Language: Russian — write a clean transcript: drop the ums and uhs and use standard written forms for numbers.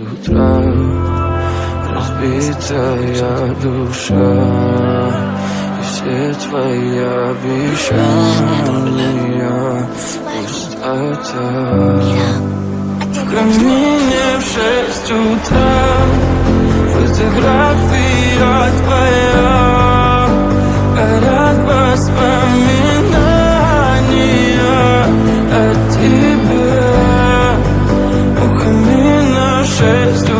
утра, разбитая душа, и все твои обещания пустота. В камине в 6 утра фотография твоя, горят воспоминания о тебе. У камина 6